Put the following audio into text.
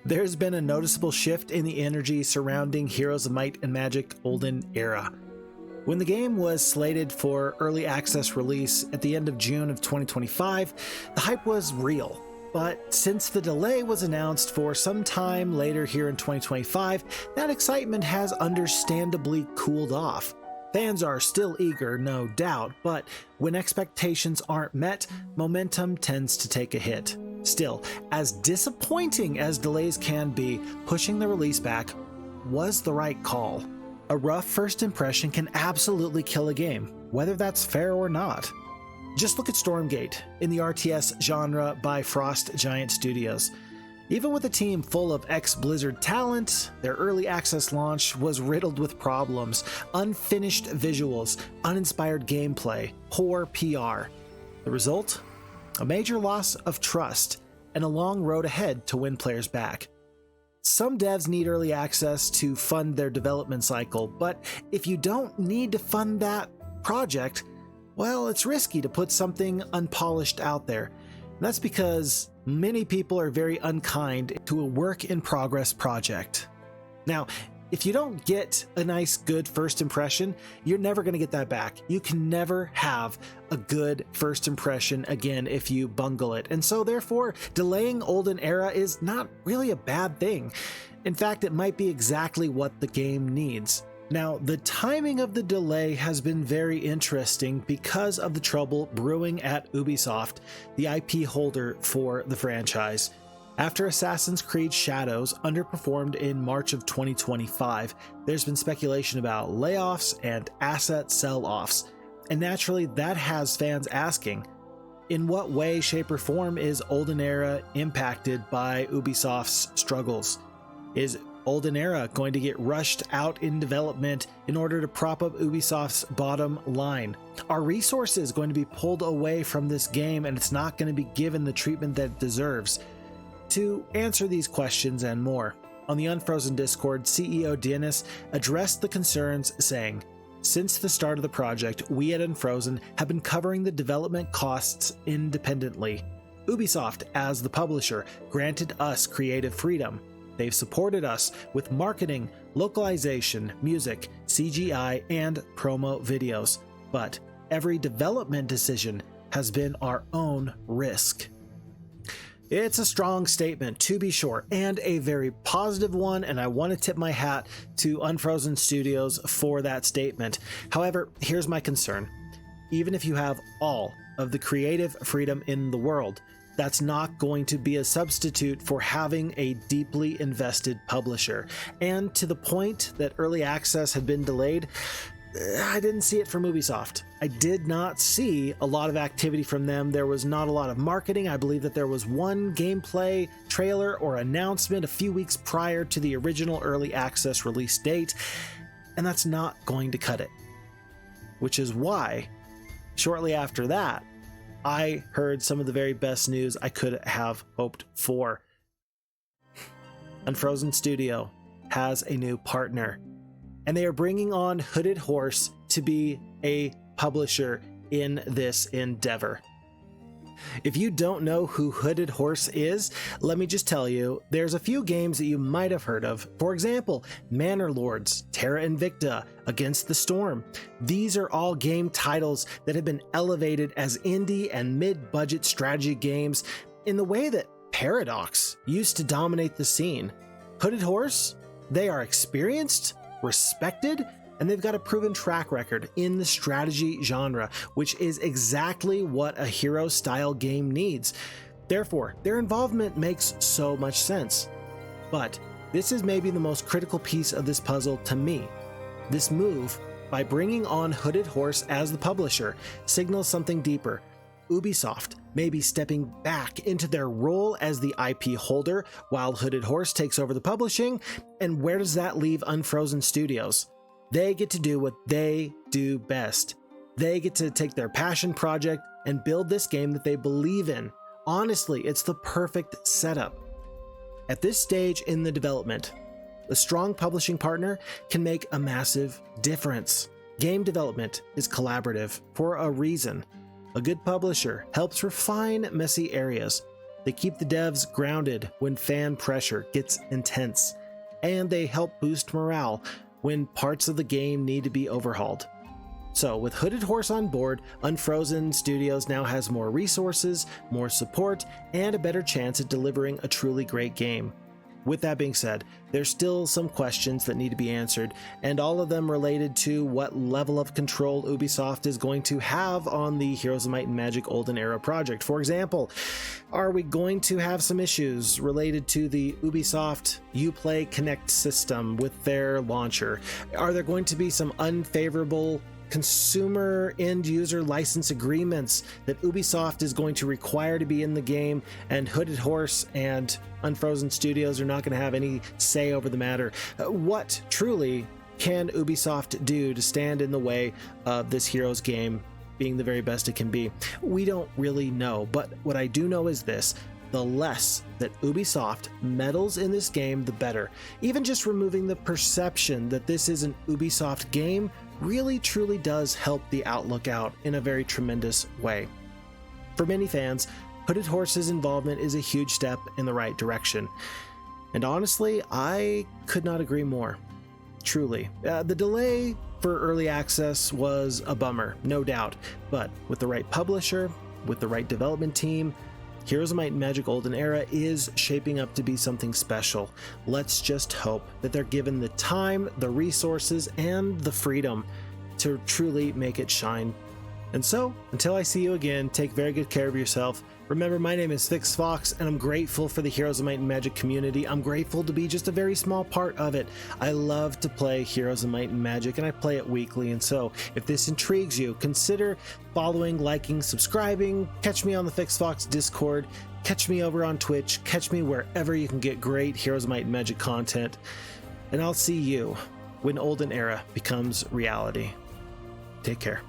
There's been a noticeable shift in the energy surrounding Heroes of Might and Magic Olden Era. When the game was slated for early access release at the end of June of 2025, the hype was real. But since the delay was announced for some time later here in 2025, that excitement has understandably cooled off. Fans are still eager, no doubt, but when expectations aren't met, momentum tends to take a hit. Still, as disappointing as delays can be, pushing the release back was the right call. A rough first impression can absolutely kill a game, whether that's fair or not. Just look at Stormgate in the RTS genre by Frost Giant Studios. Even with a team full of ex-Blizzard talent, their early access launch was riddled with problems, unfinished visuals, uninspired gameplay, poor PR. The result? A major loss of trust, and a long road ahead to win players back. Some devs need early access to fund their development cycle, but if you don't need to fund that project, well, it's risky to put something unpolished out there. And that's because many people are very unkind to a work-in-progress project. Now, if you don't get a nice, good first impression, you're never going to get that back. You can never have a good first impression again if you bungle it. And so therefore, delaying Olden Era is not really a bad thing. In fact, it might be exactly what the game needs. Now, the timing of the delay has been very interesting because of the trouble brewing at Ubisoft, the IP holder for the franchise. After Assassin's Creed Shadows underperformed in March of 2025, there's been speculation about layoffs and asset sell-offs, and naturally that has fans asking, in what way, shape, or form is Olden Era impacted by Ubisoft's struggles? Is Olden Era going to get rushed out in development in order to prop up Ubisoft's bottom line? Are resources going to be pulled away from this game and it's not going to be given the treatment that it deserves? To answer these questions and more, on the Unfrozen Discord, CEO Dennis addressed the concerns, saying, "Since the start of the project, we at Unfrozen have been covering the development costs independently. Ubisoft, as the publisher, granted us creative freedom. They've supported us with marketing, localization, music, CGI, and promo videos. But every development decision has been our own risk." It's a strong statement, to be sure, and a very positive one, and I want to tip my hat to Unfrozen Studios for that statement. However, here's my concern. Even if you have all of the creative freedom in the world, that's not going to be a substitute for having a deeply invested publisher. And to the point that early access had been delayed, I didn't see it from Ubisoft. I did not see a lot of activity from them. There was not a lot of marketing. I believe that there was one gameplay trailer or announcement a few weeks prior to the original early access release date, and that's not going to cut it. Which is why, shortly after that, I heard some of the very best news I could have hoped for. Unfrozen Studio has a new partner, and they are bringing on Hooded Horse to be a publisher in this endeavor. If you don't know who Hooded Horse is, let me just tell you, there's a few games that you might have heard of. For example, Manor Lords, Terra Invicta, Against the Storm. These are all game titles that have been elevated as indie and mid-budget strategy games in the way that Paradox used to dominate the scene. Hooded Horse, they are experienced, respected, and they've got a proven track record in the strategy genre, which is exactly what a hero-style game needs. Therefore, their involvement makes so much sense. But this is maybe the most critical piece of this puzzle to me. This move, by bringing on Hooded Horse as the publisher, signals something deeper. Ubisoft may be stepping back into their role as the IP holder while Hooded Horse takes over the publishing, and where does that leave Unfrozen Studios? They get to do what they do best. They get to take their passion project and build this game that they believe in. Honestly, it's the perfect setup. At this stage in the development, a strong publishing partner can make a massive difference. Game development is collaborative for a reason. A good publisher helps refine messy areas. They keep the devs grounded when fan pressure gets intense, and they help boost morale when parts of the game need to be overhauled. So with Hooded Horse on board, Unfrozen Studios now has more resources, more support, and a better chance at delivering a truly great game. With that being said, there's still some questions that need to be answered, and all of them related to what level of control Ubisoft is going to have on the Heroes of Might and Magic Olden Era project. For example, are we going to have some issues related to the Ubisoft Uplay Connect system with their launcher? Are there going to be some unfavorable consumer end user license agreements that Ubisoft is going to require to be in the game, and Hooded Horse and Unfrozen Studios are not going to have any say over the matter? What truly can Ubisoft do to stand in the way of this Heroes game being the very best it can be? We don't really know, but what I do know is this: the less that Ubisoft meddles in this game, the better. Even just removing the perception that this is an Ubisoft game really truly does help the outlook out in a very tremendous way. For many fans, Hooded Horse's involvement is a huge step in the right direction. And honestly, I could not agree more. Truly. The delay for early access was a bummer, no doubt, but with the right publisher, with the right development team, Heroes of Might and Magic Olden Era is shaping up to be something special. Let's just hope that they're given the time, the resources, and the freedom to truly make it shine. And so, until I see you again, take very good care of yourself. Remember, my name is Phixfox, and I'm grateful for the Heroes of Might and Magic community. I'm grateful to be just a very small part of it. I love to play Heroes of Might and Magic, and I play it weekly. And so, if this intrigues you, consider following, liking, subscribing. Catch me on the Phixfox Discord. Catch me over on Twitch. Catch me wherever you can get great Heroes of Might and Magic content. And I'll see you when Olden Era becomes reality. Take care.